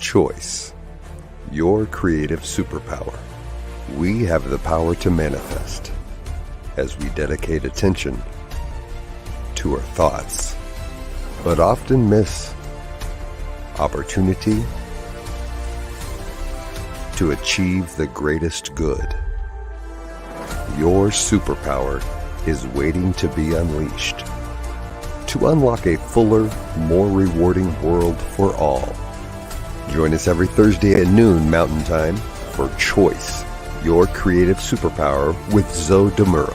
Choice, your creative superpower. We have the power to manifest as we dedicate attention to our thoughts, but often miss opportunity to achieve the greatest good. Your superpower is waiting to be unleashed to unlock a fuller, more rewarding world for all. Join us every Thursday at noon Mountain Time for Choice, your creative superpower with Zoe Muro.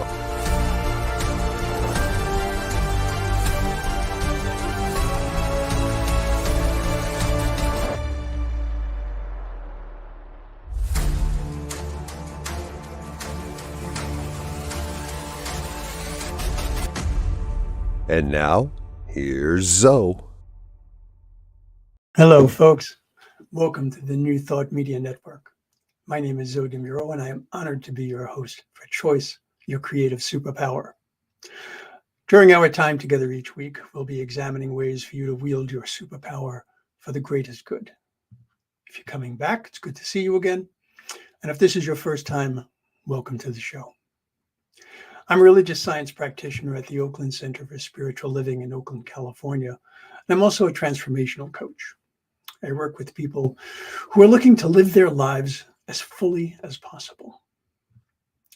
And now, here's Zoe. Hello, folks. Welcome to the New Thought Media Network. My name is Zoe Muro, and I am honored to be your host for Choice, your creative superpower. During our time together each week, we'll be examining ways for you to wield your superpower for the greatest good. If you're coming back, it's good to see you again. And if this is your first time, welcome to the show. I'm a religious science practitioner at the Oakland Center for Spiritual Living in Oakland, California. And I'm also a transformational coach. I work with people who are looking to live their lives as fully as possible.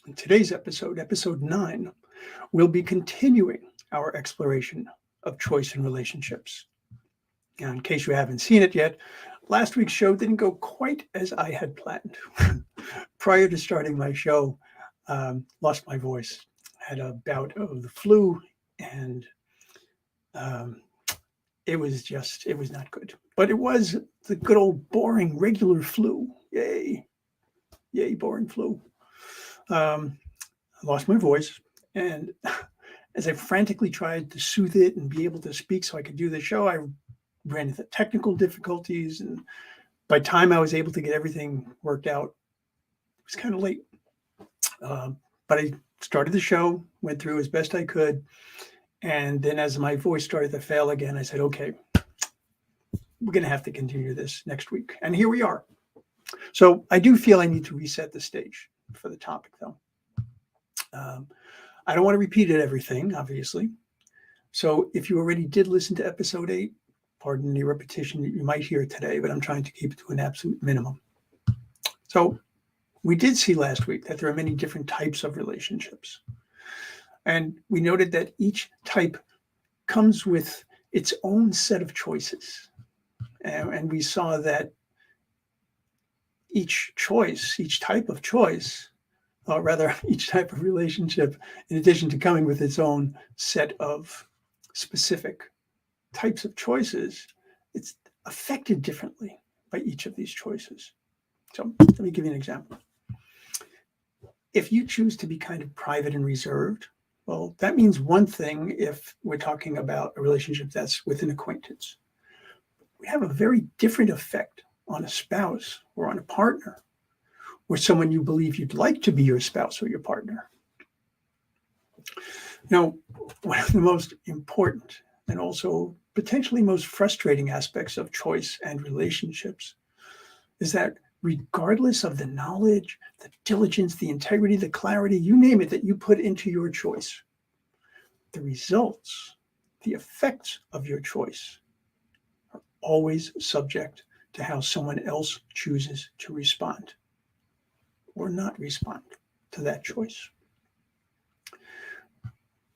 In today's episode, episode 9, we'll be continuing our exploration of choice in relationships. Now, in case you haven't seen it yet, last week's show didn't go quite as I had planned. Prior to starting my show, lost my voice. Had a bout of the flu, and it was not good. But it was the good old boring regular flu. Yay, boring flu. I lost my voice, and as I frantically tried to soothe it and be able to speak so I could do the show, I ran into technical difficulties, and by the time I was able to get everything worked out, it was kind of late. But I started the show, went through as best I could. And then as my voice started to fail again, I said, okay, we're going to have to continue this next week. And here we are. So I do feel I need to reset the stage for the topic, though. I don't want to repeat everything, obviously. So if you already did listen to episode 8, pardon the repetition that you might hear today, but I'm trying to keep it to an absolute minimum. So we did see last week that there are many different types of relationships. And we noted that each type comes with its own set of choices. And we saw that each type of choice, or rather each type of relationship, in addition to coming with its own set of specific types of choices, it's affected differently by each of these choices. So let me give you an example. If you choose to be kind of private and reserved, well, that means one thing if we're talking about a relationship that's with an acquaintance. We have a very different effect on a spouse or on a partner or someone you believe you'd like to be your spouse or your partner. Now, one of the most important and also potentially most frustrating aspects of choice and relationships is that regardless of the knowledge, the diligence, the integrity, the clarity, you name it, that you put into your choice, the results, the effects of your choice are always subject to how someone else chooses to respond or not respond to that choice.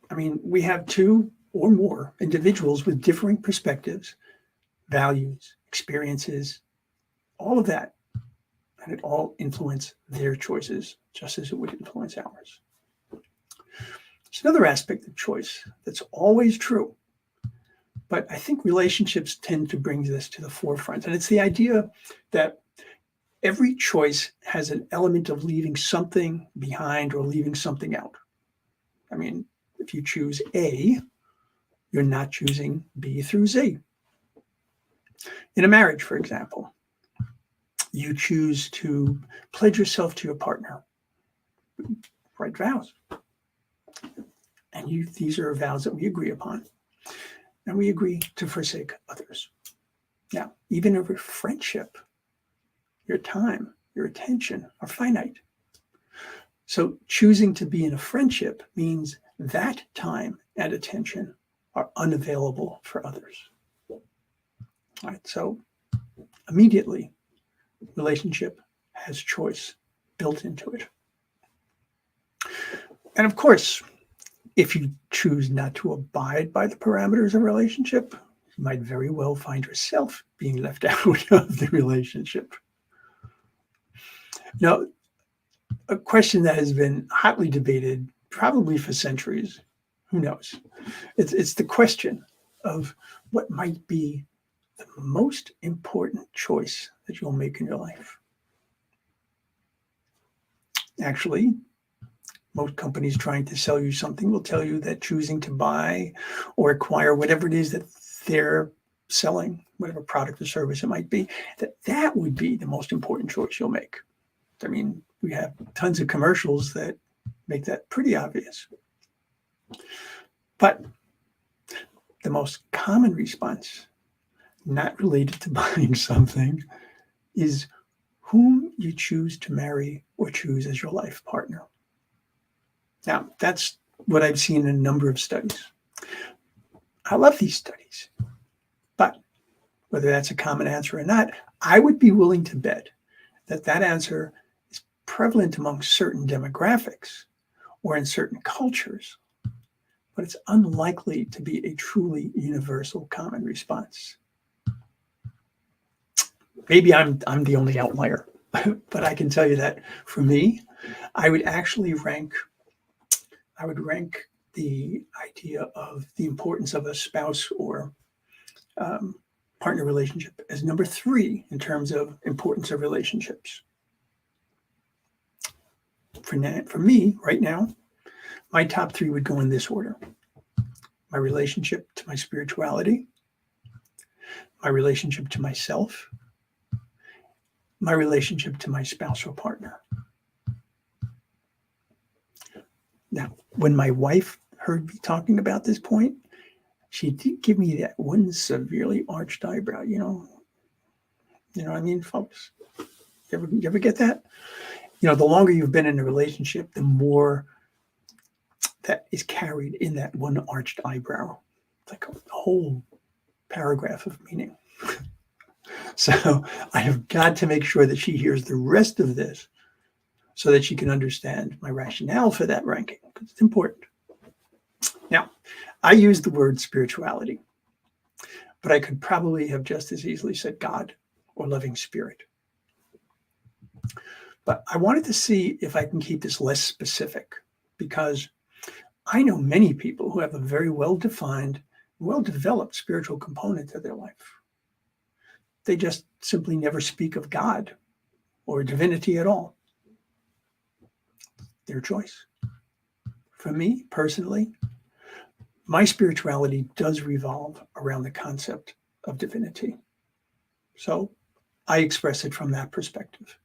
I mean, we have 2 or more individuals with differing perspectives, values, experiences, all of that. And it all influences their choices, just as it would influence ours. There's another aspect of choice that's always true, but I think relationships tend to bring this to the forefront. And it's the idea that every choice has an element of leaving something behind or leaving something out. I mean, if you choose A, you're not choosing B through Z. In a marriage, for example, you choose to pledge yourself to your partner, write vows. And these are vows that we agree upon. And we agree to forsake others. Now, even over friendship, your time, your attention are finite. So choosing to be in a friendship means that time and attention are unavailable for others. All right, so immediately, relationship has choice built into it. And of course, if you choose not to abide by the parameters of a relationship, you might very well find yourself being left out of the relationship. Now, a question that has been hotly debated probably for centuries, who knows? It's the question of what might be the most important choice that you'll make in your life. Actually, most companies trying to sell you something will tell you that choosing to buy or acquire whatever it is that they're selling, whatever product or service it might be, that would be the most important choice you'll make. I mean, we have tons of commercials that make that pretty obvious. But the most common response, not related to buying something, is whom you choose to marry or choose as your life partner. Now, that's what I've seen in a number of studies. I love these studies, but whether that's a common answer or not, I would be willing to bet that that answer is prevalent among certain demographics or in certain cultures, but it's unlikely to be a truly universal common response. Maybe I'm the only outlier, but I can tell you that for me, I would rank the idea of the importance of a spouse or partner relationship as number 3 in terms of importance of relationships. For me, right now, my top 3 would go in this order: my relationship to my spirituality, my relationship to myself, my relationship to my spouse or partner. Now, when my wife heard me talking about this point, she did give me that one severely arched eyebrow. You know what I mean, folks? You ever get that? The longer you've been in a relationship, the more that is carried in that one arched eyebrow. It's like a whole paragraph of meaning. So I have got to make sure that she hears the rest of this so that she can understand my rationale for that ranking, because it's important. Now, I use the word spirituality, but I could probably have just as easily said God or loving spirit. But I wanted to see if I can keep this less specific, because I know many people who have a very well-defined, well-developed spiritual component to their life. They just simply never speak of God or divinity at all. Their choice. For me, personally, my spirituality does revolve around the concept of divinity. So I express it from that perspective.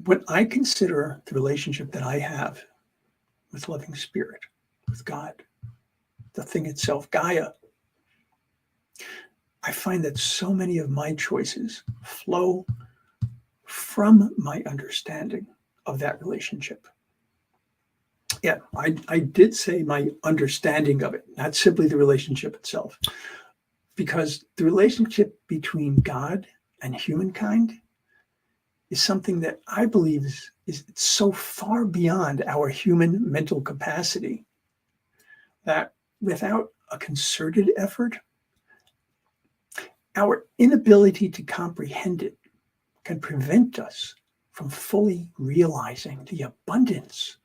When I consider the relationship that I have with loving spirit, with God, the thing itself, Gaia, I find that so many of my choices flow from my understanding of that relationship. Yeah, I did say my understanding of it, not simply the relationship itself, because the relationship between God and humankind is something that I believe is so far beyond our human mental capacity that without a concerted effort, our inability to comprehend it can prevent us from fully realizing the abundance,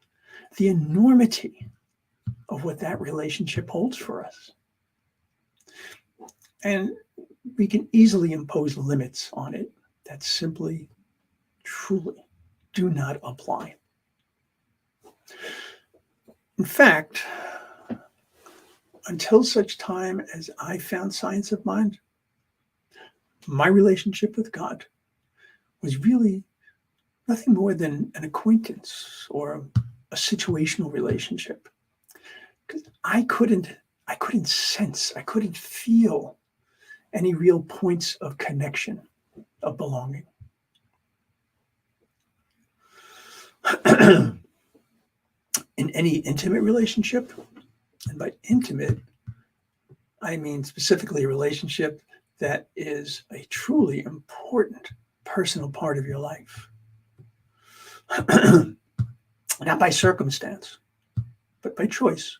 the enormity of what that relationship holds for us. And we can easily impose limits on it that simply, truly do not apply. In fact, until such time as I found Science of Mind, my relationship with God was really nothing more than an acquaintance or a situational relationship. Because I couldn't sense, I couldn't feel any real points of connection of belonging. In any intimate relationship, and by intimate, I mean specifically a relationship that is a truly important personal part of your life. Not by circumstance, but by choice.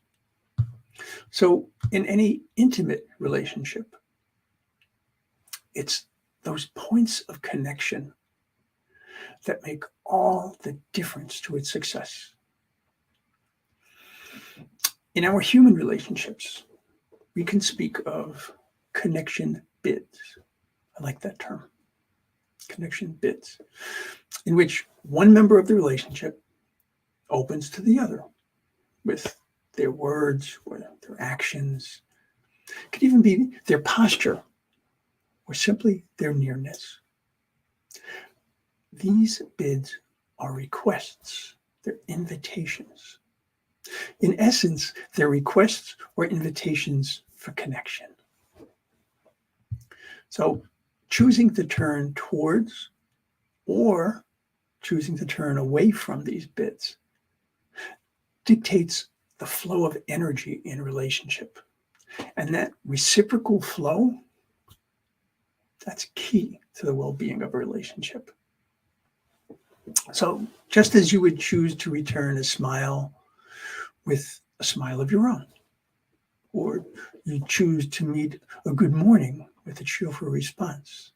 So in any intimate relationship, it's those points of connection that make all the difference to its success. In our human relationships, we can speak of connection bids. I like that term, connection bids, in which one member of the relationship opens to the other with their words or their actions. It could even be their posture or simply their nearness. These bids are requests, they're invitations. In essence, they're requests or invitations for connection. So choosing to turn towards or choosing to turn away from these bids dictates the flow of energy in a relationship. And that reciprocal flow, that's key to the well-being of a relationship. So just as you would choose to return a smile with a smile of your own, or you choose to meet a good morning with a cheerful response,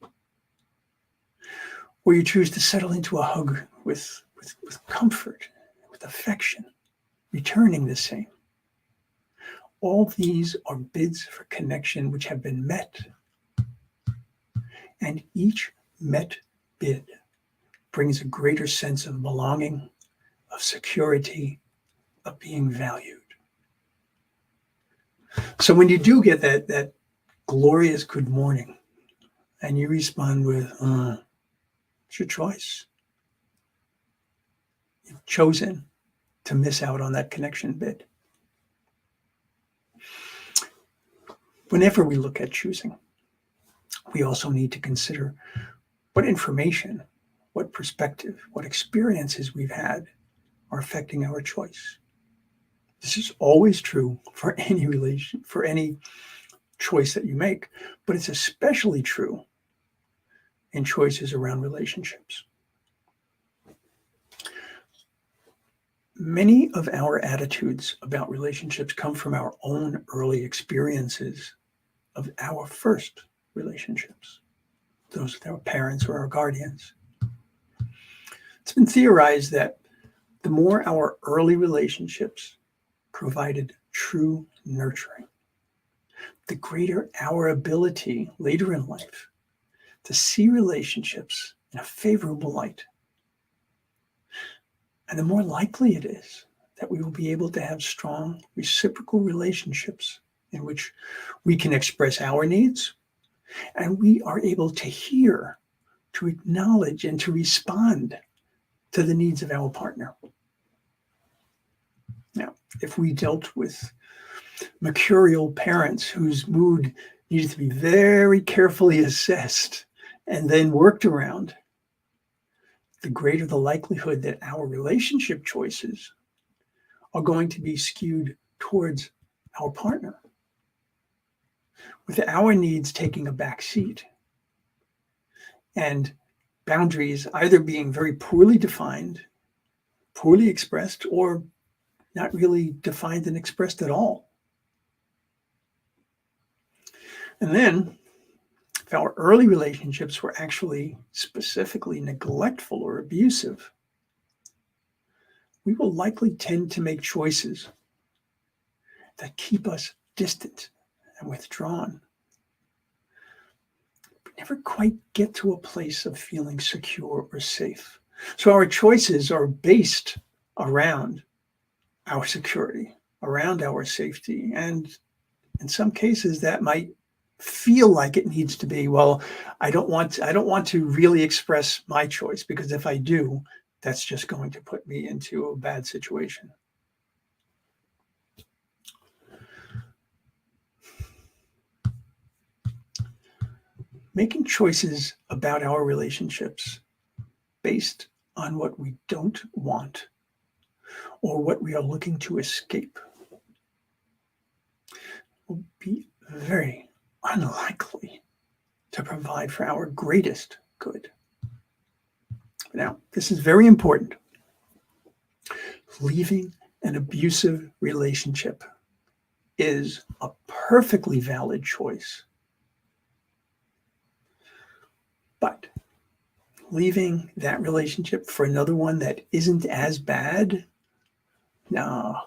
or you choose to settle into a hug with comfort, with affection, returning the same. All these are bids for connection which have been met. And each met bid brings a greater sense of belonging, of security, of being valued. So when you do get that glorious good morning and you respond with, it's your choice. You've chosen to miss out on that connection bid. Whenever we look at choosing, we also need to consider what information, what perspective, what experiences we've had are affecting our choice. This is always true for any choice that you make, but it's especially true in choices around relationships. Many of our attitudes about relationships come from our own early experiences of our first relationships, those with our parents or our guardians. It's been theorized that the more our early relationships provided true nurturing, the greater our ability later in life to see relationships in a favorable light. And the more likely it is that we will be able to have strong reciprocal relationships in which we can express our needs and we are able to hear, to acknowledge, and to respond to the needs of our partner. Now, if we dealt with mercurial parents whose mood needed to be very carefully assessed and then worked around, the greater the likelihood that our relationship choices are going to be skewed towards our partner, with our needs taking a back seat and boundaries either being very poorly defined, poorly expressed, or not really defined and expressed at all. And then, if our early relationships were actually specifically neglectful or abusive, we will likely tend to make choices that keep us distant and withdrawn. We never quite get to a place of feeling secure or safe. So our choices are based around our security, around our safety. And in some cases that might feel like it needs to be, well, I don't want to really express my choice, because if I do, that's just going to put me into a bad situation. Making choices about our relationships based on what we don't want or what we are looking to escape will be very unlikely to provide for our greatest good. Now, this is very important. Leaving an abusive relationship is a perfectly valid choice. But leaving that relationship for another one that isn't as bad, no,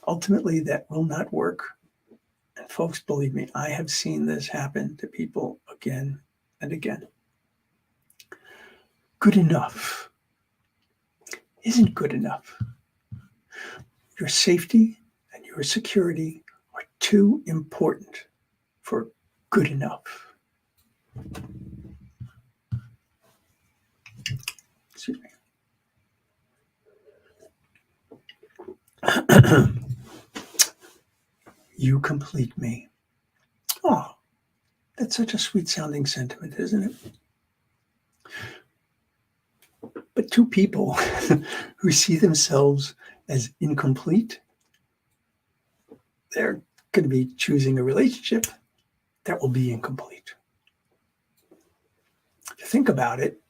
ultimately that will not work. And folks, believe me, I have seen this happen to people again and again. Good enough isn't good enough. Your safety and your security are too important for good enough. Excuse me. You complete me. Oh, that's such a sweet sounding sentiment, isn't it? But two people who see themselves as incomplete, they're going to be choosing a relationship that will be incomplete. If you think about it,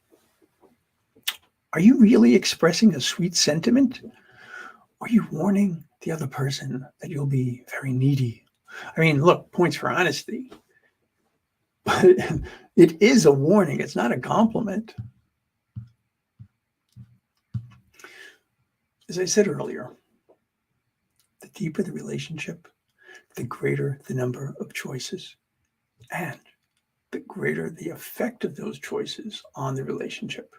are you really expressing a sweet sentiment? Or are you warning the other person that you'll be very needy? I mean, look, points for honesty. But it is a warning. It's not a compliment. As I said earlier, the deeper the relationship, the greater the number of choices, and the greater the effect of those choices on the relationship.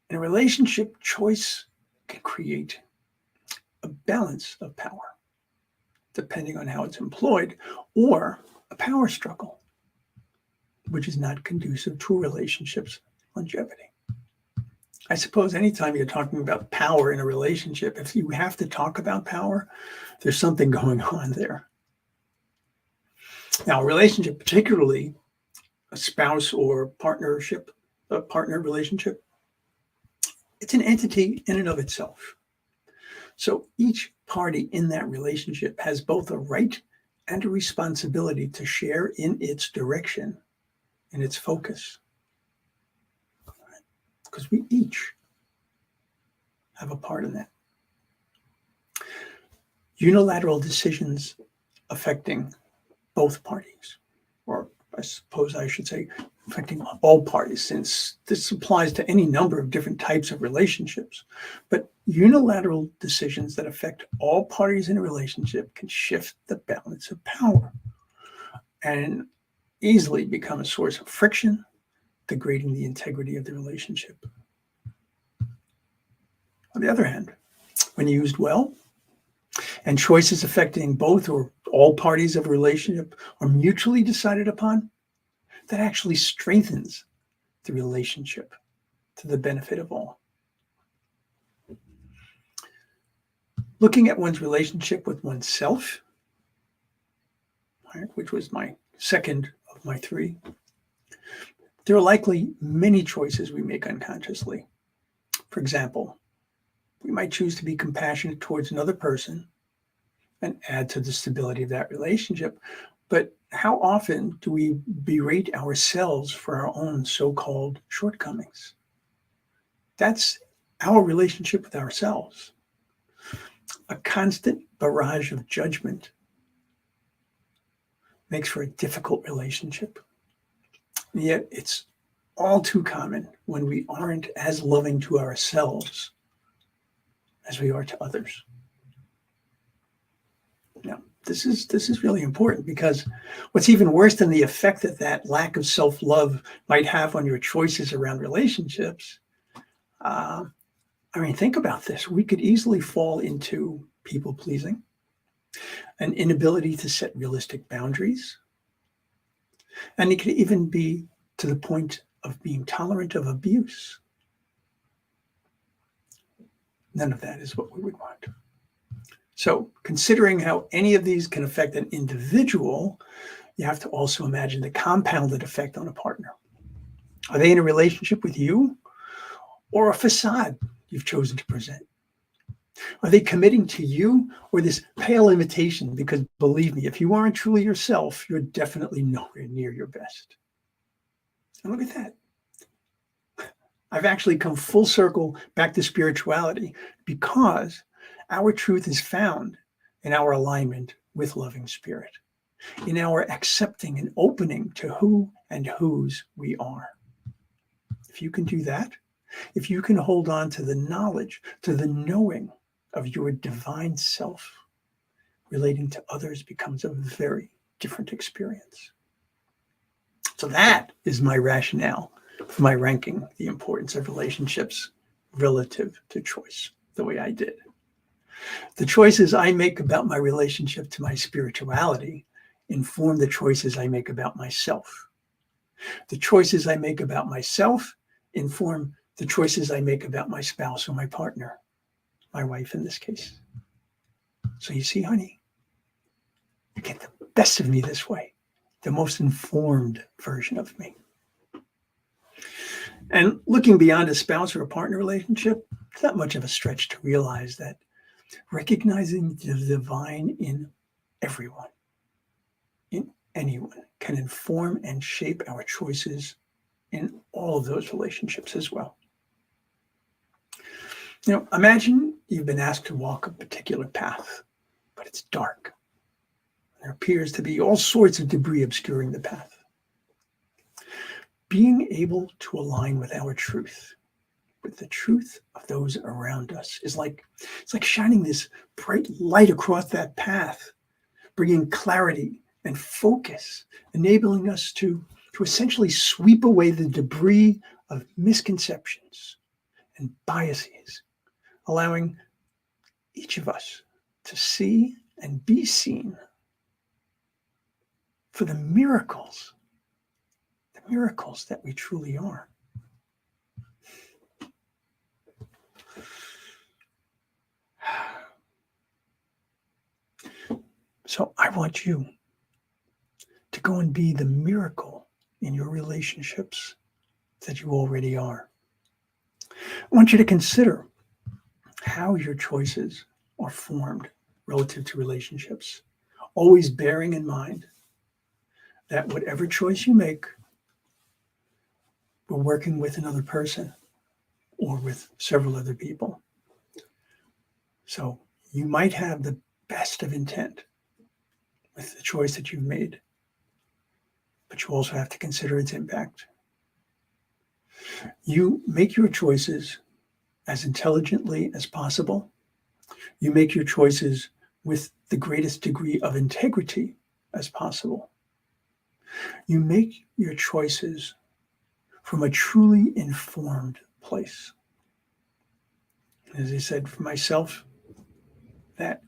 In a relationship, choice can create a balance of power, depending on how it's employed, or a power struggle, which is not conducive to a relationship's longevity. I suppose anytime you're talking about power in a relationship, if you have to talk about power, there's something going on there. Now, a relationship, particularly a spouse or partner relationship, it's an entity in and of itself. So each party in that relationship has both a right and a responsibility to share in its direction, in its focus. Because we each have a part in that. Unilateral decisions affecting both parties, or I suppose I should say affecting all parties, since this applies to any number of different types of relationships. But unilateral decisions that affect all parties in a relationship can shift the balance of power and easily become a source of friction, degrading the integrity of the relationship. On the other hand, when used well, and choices affecting both or all parties of a relationship are mutually decided upon, that actually strengthens the relationship to the benefit of all. Looking at one's relationship with oneself, which was my second of my three, there are likely many choices we make unconsciously. For example, we might choose to be compassionate towards another person and add to the stability of that relationship. But how often do we berate ourselves for our own so-called shortcomings? That's our relationship with ourselves. A constant barrage of judgment makes for a difficult relationship. And yet it's all too common when we aren't as loving to ourselves as we are to others. Now, this is really important, because what's even worse than the effect that lack of self-love might have on your choices around relationships, think about this. We could easily fall into people-pleasing, an inability to set realistic boundaries, and it could even be to the point of being tolerant of abuse. None of that is what we would want. So considering how any of these can affect an individual, you have to also imagine the compounded effect on a partner. Are they in a relationship with you or a facade you've chosen to present? Are they committing to you or this pale imitation? Because believe me, if you aren't truly yourself, you're definitely nowhere near your best. And look at that. I've actually come full circle back to spirituality because our truth is found in our alignment with loving spirit, in our accepting and opening to who and whose we are. If you can do that, if you can hold on to the knowledge, to the knowing of your divine self, relating to others becomes a very different experience. So that is my rationale for my ranking the importance of relationships relative to choice, the way I did. The choices I make about my relationship to my spirituality inform the choices I make about myself. The choices I make about myself inform the choices I make about my spouse or my partner, my wife in this case. So you see, honey, you get the best of me this way, the most informed version of me. And looking beyond a spouse or a partner relationship, it's not much of a stretch to realize that recognizing the divine in everyone, in anyone, can inform and shape our choices in all of those relationships as well. Imagine you've been asked to walk a particular path, but it's dark. There appears to be all sorts of debris obscuring the path. Being able to align with our truth, with the truth of those around us, it's like shining this bright light across that path, bringing clarity and focus, enabling us to essentially sweep away the debris of misconceptions and biases, allowing each of us to see and be seen for the miracles that we truly are. So I want you to go and be the miracle in your relationships that you already are. I want you to consider how your choices are formed relative to relationships, always bearing in mind that whatever choice you make, we're working with another person or with several other people. So you might have the best of intent with the choice that you've made, but you also have to consider its impact. You make your choices as intelligently as possible. You make your choices with the greatest degree of integrity as possible. You make your choices from a truly informed place. As I said, for myself, that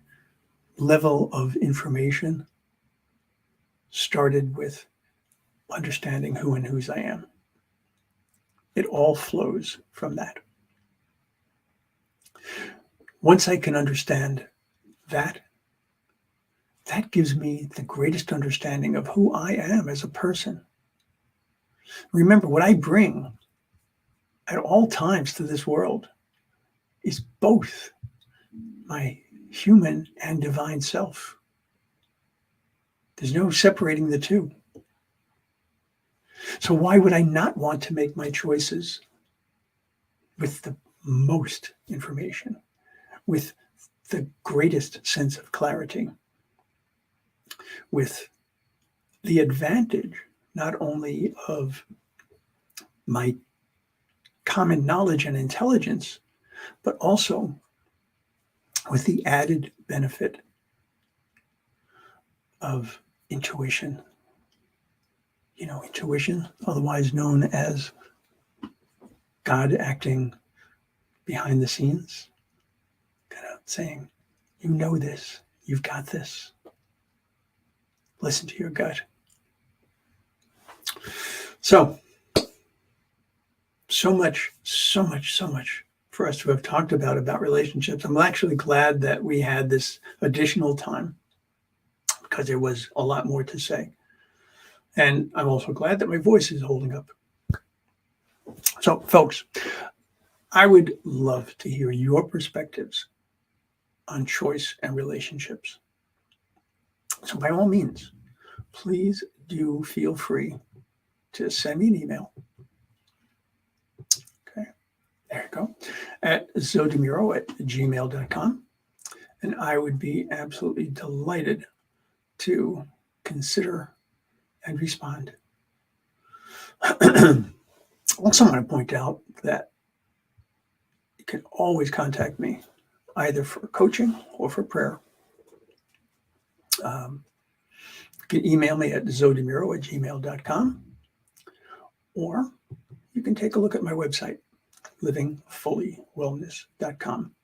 level of information started with understanding who and whose I am. It all flows from that. Once I can understand that gives me the greatest understanding of who I am as a person. Remember, what I bring at all times to this world is both my human and divine self. There's no separating the two. So why would I not want to make my choices with the most information, with the greatest sense of clarity, with the advantage not only of my common knowledge and intelligence, but also with the added benefit of intuition. Intuition, otherwise known as God acting behind the scenes, kind of saying, you know this, you've got this. Listen to your gut. So much for us to have talked about relationships. I'm actually glad that we had this additional time because there was a lot more to say. And I'm also glad that my voice is holding up. So, folks, I would love to hear your perspectives on choice and relationships. So by all means, please do feel free to send me an email. Okay, there you go, at zodemuro@gmail.com. And I would be absolutely delighted to consider and respond. I also want to point out that you can always contact me either for coaching or for prayer. You can email me at zodemuro@gmail.com, or you can take a look at my website, livingfullywellness.com.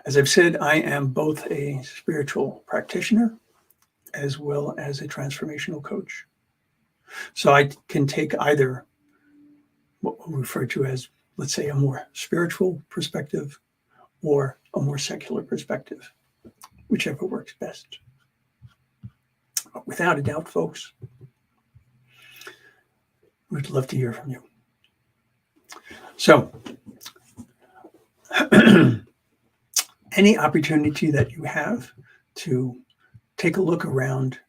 As I've said, I am both a spiritual practitioner as well as a transformational coach. So I can take either what we refer to as, let's say, a more spiritual perspective or a more secular perspective, whichever works best. But without a doubt, folks, we'd love to hear from you. So, any opportunity that you have to take a look around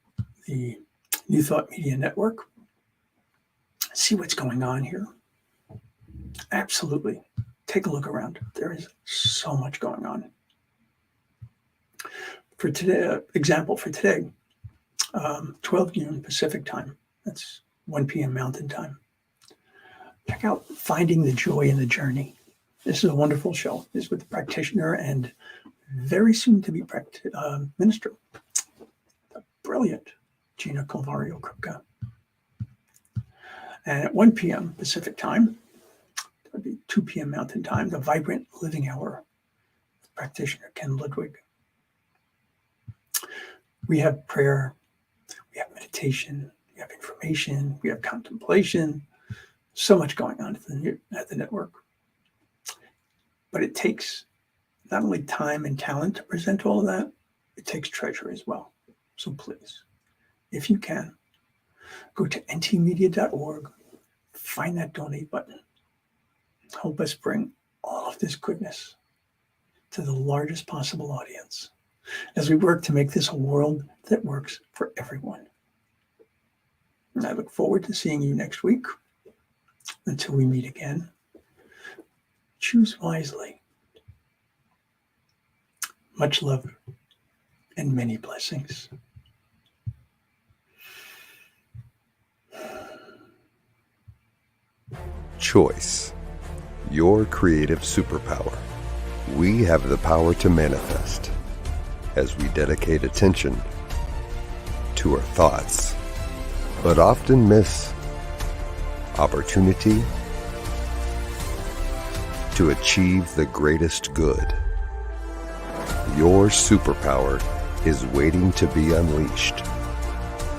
the New Thought Media Network, see what's going on here, absolutely take a look around. There is so much going on. For today, example for today, 12 noon Pacific time. That's 1 p.m. Mountain time. Check out Finding the Joy in the Journey. This is a wonderful show. This is with the practitioner and very soon to be minister, the brilliant Gina Calvario-Krupka. And at 1 p.m. Pacific time, that would be 2 p.m. Mountain time, the Vibrant Living Hour with practitioner Ken Ludwig. We have prayer, we have meditation, we have information, we have contemplation, so much going on at the network. But it takes not only time and talent to present all of that, it takes treasure as well. So please, if you can, go to ntmedia.org, find that donate button. Help us bring all of this goodness to the largest possible audience as we work to make this a world that works for everyone. And I look forward to seeing you next week. Until we meet again, choose wisely. Much love and many blessings. Choice, your creative superpower. We have the power to manifest as we dedicate attention to our thoughts, but often miss opportunity to achieve the greatest good. Your superpower is waiting to be unleashed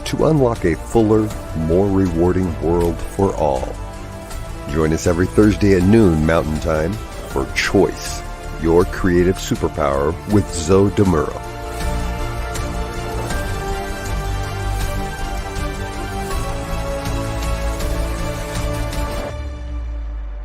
to unlock a fuller, more rewarding world for all. Join us every Thursday at noon Mountain Time for Choice, your creative superpower with Zo DeMuro.